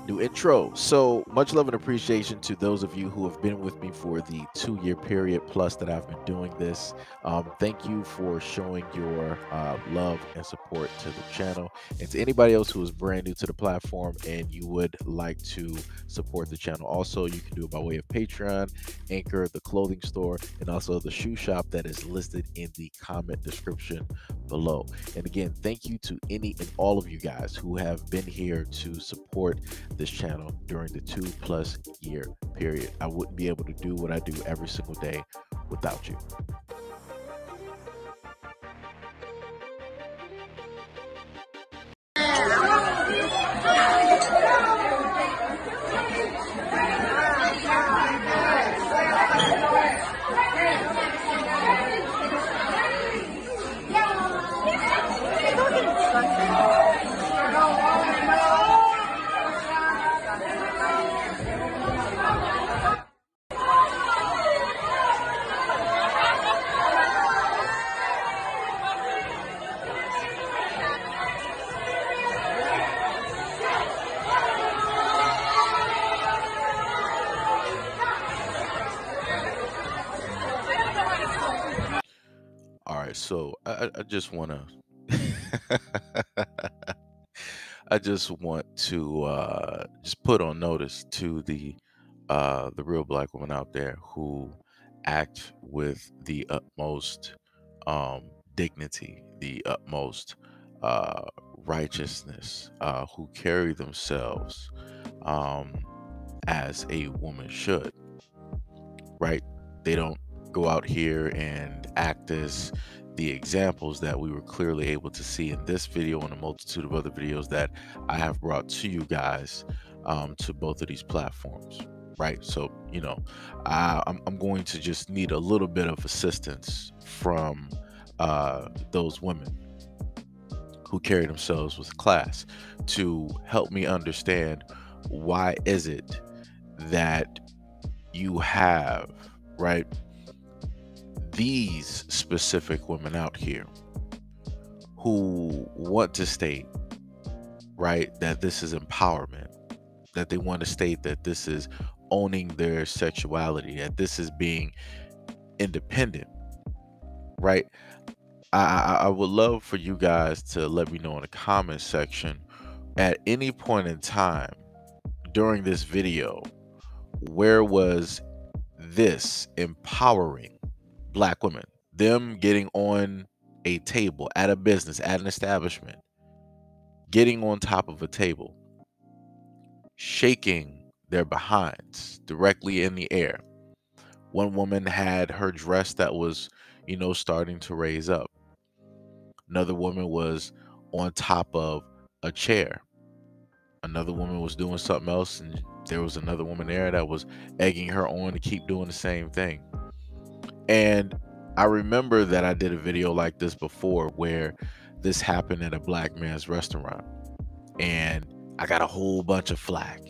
New intro. So much love and appreciation to those of you who have been with me for the 2 year period plus that I've been doing this. Thank you for showing your love and support to the channel. And to anybody else who is brand new to the platform and you would like to support the channel, also you can do it by way of Patreon, Anchor, the clothing store, and also the shoe shop that is listed in the comment description below. And again, thank you to any and all of you guys who have been here to support this channel during the 2+ year period. I wouldn't be able to do what I do every single day without you. All right, so I just want to I just want to just put on notice to the real black women out there who act with the utmost dignity, the utmost uh, righteousness, who carry themselves um, as a woman should, right? They don't go out here and act as the examples that we were clearly able to see in this video and a multitude of other videos that I have brought to you guys to both of these platforms, right? So, you know, I'm going to just need a little bit of assistance from those women who carry themselves with class to help me understand why is it that you have, right, these specific women out here who want to state, right, that this is empowerment, that they want to state that this is owning their sexuality, that this is being independent, right? I would love for you guys to let me know in the comment section at any point in time during this video, where was this empowering black women, them getting on a table at a business, at an establishment, getting on top of a table, shaking their behinds directly in the air. One woman had her dress that was, you know, starting to raise up. Another woman was on top of a chair. Another woman was doing something else, and there was another woman there that was egging her on to keep doing the same thing. And I remember that I did a video like this before where this happened at a black man's restaurant, and I got a whole bunch of flack,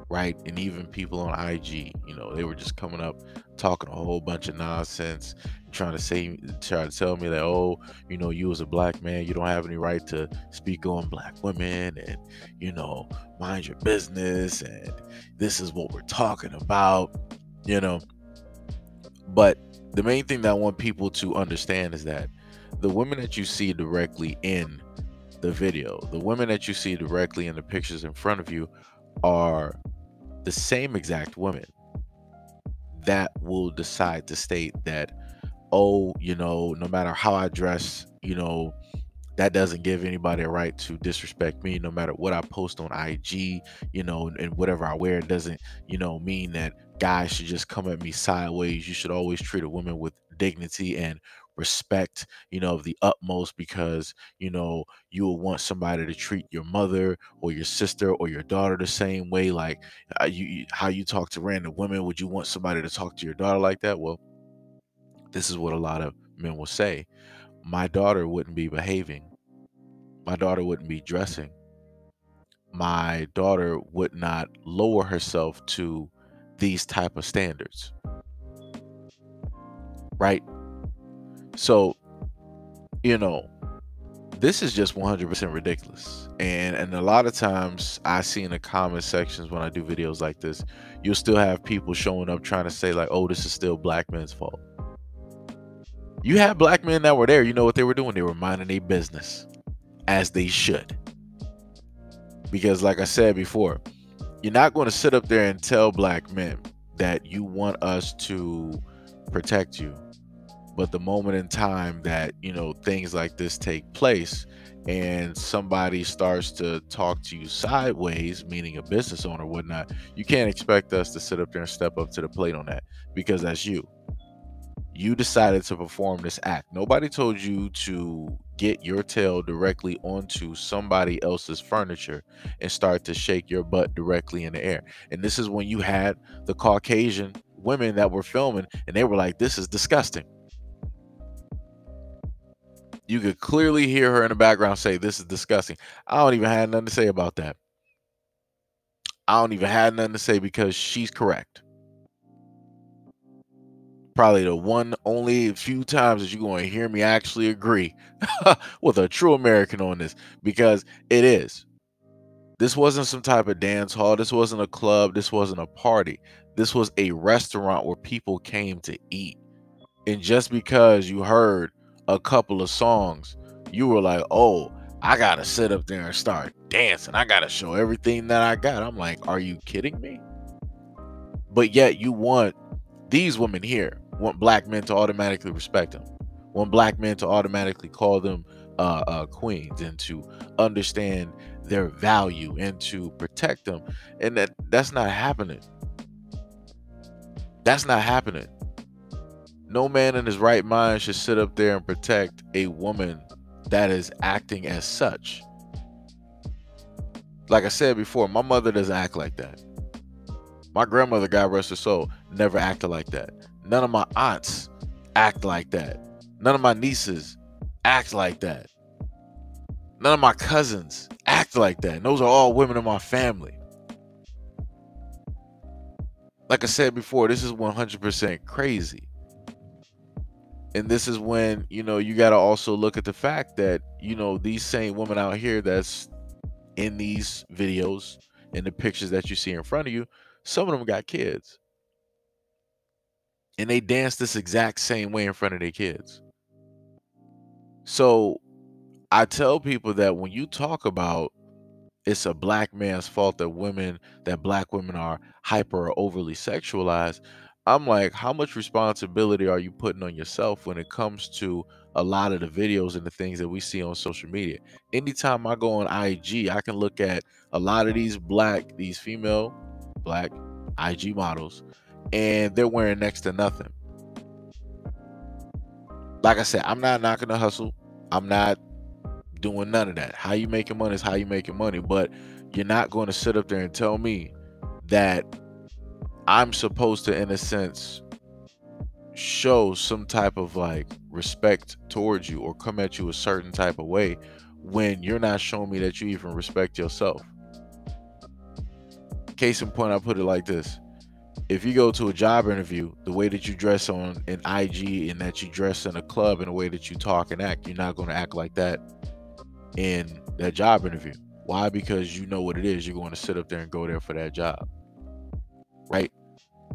right? And even people on IG, you know, they were just coming up talking a whole bunch of nonsense, trying to tell me that, oh, you know, you as a black man, you don't have any right to speak on black women, and, you know, mind your business, and this is what we're talking about, you know. But the main thing that I want people to understand is that the women that you see directly in the video, the women that you see directly in the pictures in front of you, are the same exact women that will decide to state that, oh, you know, no matter how I dress, you know, that doesn't give anybody a right to disrespect me. No matter what I post on IG, you know, and whatever I wear, it doesn't, you know, mean that guys should just come at me sideways. You should always treat a woman with dignity and respect, you know, of the utmost, because, you know, you will want somebody to treat your mother or your sister or your daughter the same way. Like how you talk to random women, would you want somebody to talk to your daughter like that? Well, this is what a lot of men will say. My daughter wouldn't be behaving. My daughter wouldn't be dressing. My daughter would not lower herself to these type of standards, right? So, you know, This is just 100% ridiculous. And a lot of times I see in the comment sections when I do videos like this, you'll still have people showing up trying to say like, oh, this is still black men's fault. You have black men that were there. You know what they were doing? They were minding their business, as they should. Because like I said before, you're not going to sit up there and tell black men that you want us to protect you. But the moment in time that, you know, things like this take place and somebody starts to talk to you sideways, meaning a business owner or whatnot, you can't expect us to sit up there and step up to the plate on that, because that's you. You decided to perform this act. Nobody told you to get your tail directly onto somebody else's furniture and start to shake your butt directly in the air. And this is when you had the Caucasian women that were filming and they were like, this is disgusting. You could clearly hear her in the background say, this is disgusting. I don't even have nothing to say about that. I don't even have nothing to say, because she's correct. Probably the one only few times that you're going to hear me actually agree with a true American on this, because it is. This wasn't some type of dance hall. This wasn't a club. This wasn't a party. This was a restaurant where people came to eat. And just because you heard a couple of songs, you were like, oh, I got to sit up there and start dancing. I got to show everything that I got. I'm like, are you kidding me? But yet you want these women here, want black men to automatically respect them, want black men to automatically call them queens, and to understand their value and to protect them. And that's not happening. That's not happening. No man in his right mind should sit up there and protect a woman that is acting as such. Like I said before, my mother doesn't act like that. My grandmother, God rest her soul, never acted like that. None of my aunts act like that. None of my nieces act like that. None of my cousins act like that. And those are all women in my family. Like I said before, this is 100% crazy. And this is when, you know, you got to also look at the fact that, you know, these same women out here that's in these videos, in the pictures that you see in front of you, some of them got kids. And they dance this exact same way in front of their kids. So I tell people that when you talk about it's a black man's fault that black women are hyper or overly sexualized, I'm like, how much responsibility are you putting on yourself when it comes to a lot of the videos and the things that we see on social media? Anytime I go on IG, I can look at a lot of these female black IG models, and they're wearing next to nothing. Like I said, I'm not knocking the hustle. I'm not doing none of that. How you making money is how you making money, but you're not going to sit up there and tell me that I'm supposed to, in a sense, show some type of like respect towards you or come at you a certain type of way when you're not showing me that you even respect yourself. Case in point, I put it like this. If you go to a job interview, the way that you dress on an IG and that you dress in a club and the way that you talk and act, you're not going to act like that in that job interview. Why? Because you know what it is. You're going to sit up there and go there for that job, right?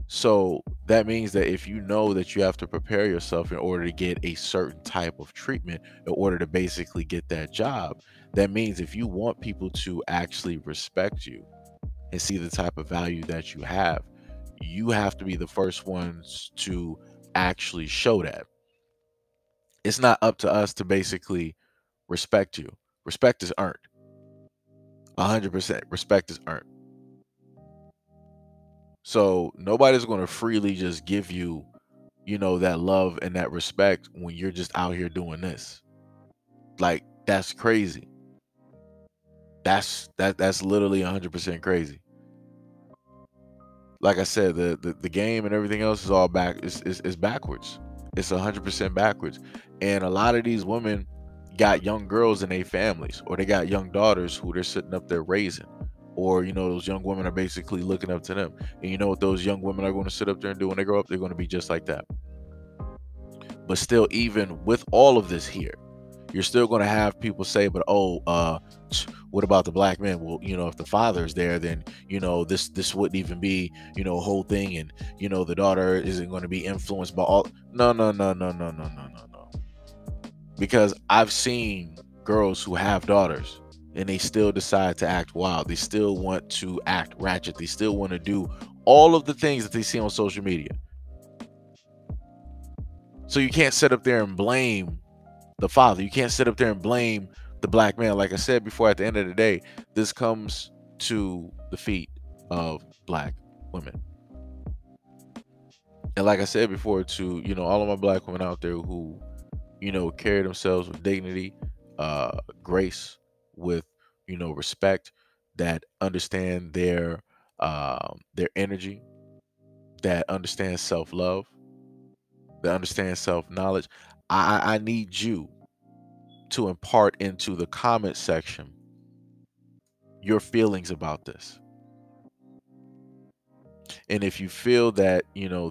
So that means that if you know that you have to prepare yourself in order to get a certain type of treatment in order to basically get that job, that means if you want people to actually respect you and see the type of value that you have to be the first ones to actually show that. It's not up to us to basically respect you. Respect is earned. 100% respect is earned. So nobody's going to freely just give you, you know, that love and that respect when you're just out here doing this. Like, that's crazy. That's literally 100% crazy. Like I said, the game and everything else is all is backwards. It's 100% backwards. And a lot of these women got young girls in their families, or they got young daughters who they're sitting up there raising, or, you know, those young women are basically looking up to them. And you know what those young women are going to sit up there and do when they grow up? They're going to be just like that. But still, even with all of this here, You're still going to have people say, but oh, what about the black men? Well, if the father's there, then this wouldn't even be a whole thing, and the daughter isn't going to be influenced by all. No, no, no, no, no, no, no, no, no. Because I've seen girls who have daughters and they still decide to act wild. They still want to act ratchet. They still want to do all of the things that they see on social media. So you can't sit up there and blame the father. You can't sit up there and blame the black man. Like I said before, at the end of the day, this comes to the feet of black women. And like I said before, to all of my black women out there who carry themselves with dignity, grace, with respect, that understand their energy, that understand self-love, that understand self-knowledge. I need you to impart into the comment section your feelings about this. And if you feel that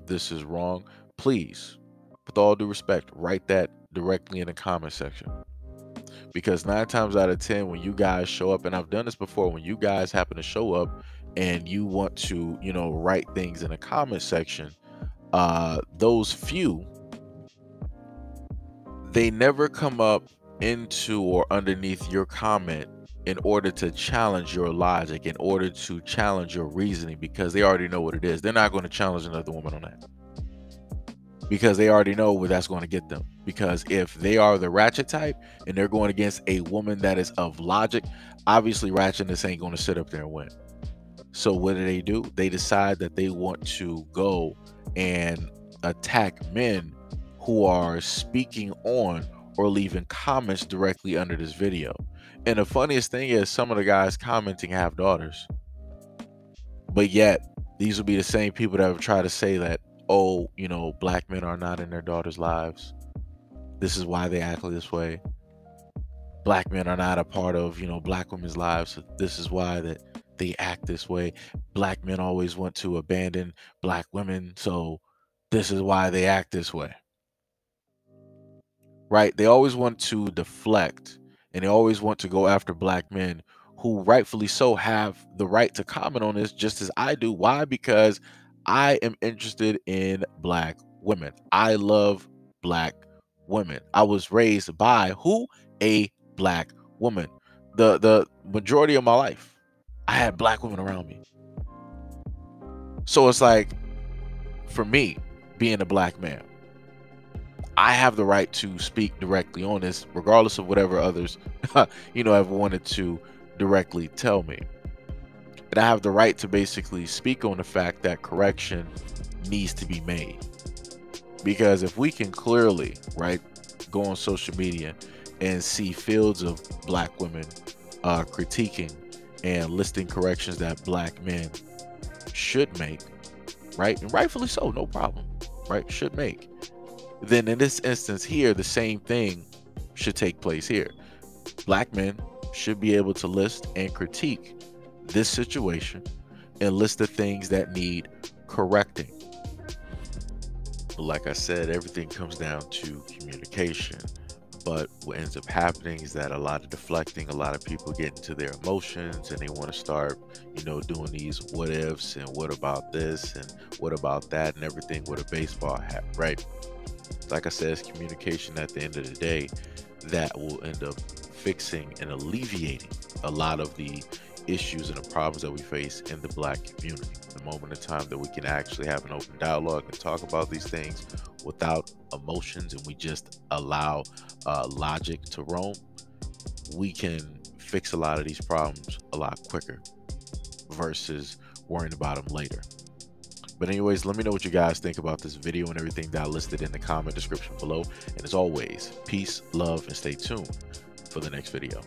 this is wrong, please, with all due respect, write that directly in the comment section. Because 9 times out of 10, when you guys show up, and I've done this before, when you guys happen to show up and you want to write things in the comment section, those few, they never come up into or underneath your comment in order to challenge your logic, in order to challenge your reasoning, because they already know what it is. They're not going to challenge another woman on that, because they already know what that's going to get them. Because if they are the ratchet type and they're going against a woman that is of logic, obviously ratchetness ain't going to sit up there and win. So what do? They decide that they want to go and attack men who are speaking on or leaving comments directly under this video. And the funniest thing is, some of the guys commenting have daughters, but yet these will be the same people that would try to say that, oh, black men are not in their daughters' lives. This is why they act this way. Black men are not a part of, black women's lives. So this is why that they act this way. Black men always want to abandon black women, so this is why they act this way. Right? They always want to deflect, and they always want to go after black men who rightfully so have the right to comment on this, just as I do. Why? Because I am interested in black women. I love black women. I was raised by who? A black woman. The majority of my life, I had black women around me. So it's like, for me, being a black man, I have the right to speak directly on this, regardless of whatever others, have wanted to directly tell me. And I have the right to basically speak on the fact that correction needs to be made. Because if we can clearly, right, go on social media and see fields of black women critiquing and listing corrections that black men should make, right, and rightfully so, no problem, right, should make, then in this instance here, the same thing should take place here. Black men should be able to list and critique this situation and list the things that need correcting. But like I said, everything comes down to communication. But what ends up happening is that a lot of deflecting, a lot of people get into their emotions and they want to start, doing these what ifs and what about this and what about that and everything with a baseball hat, right? Like I said, it's communication at the end of the day that will end up fixing and alleviating a lot of the issues and the problems that we face in the black community. The moment in time that we can actually have an open dialogue and talk about these things without emotions, and we just allow logic to roam, we can fix a lot of these problems a lot quicker versus worrying about them later. But anyways, let me know what you guys think about this video and everything that I listed in the comment description below. And as always, peace, love, and stay tuned for the next video.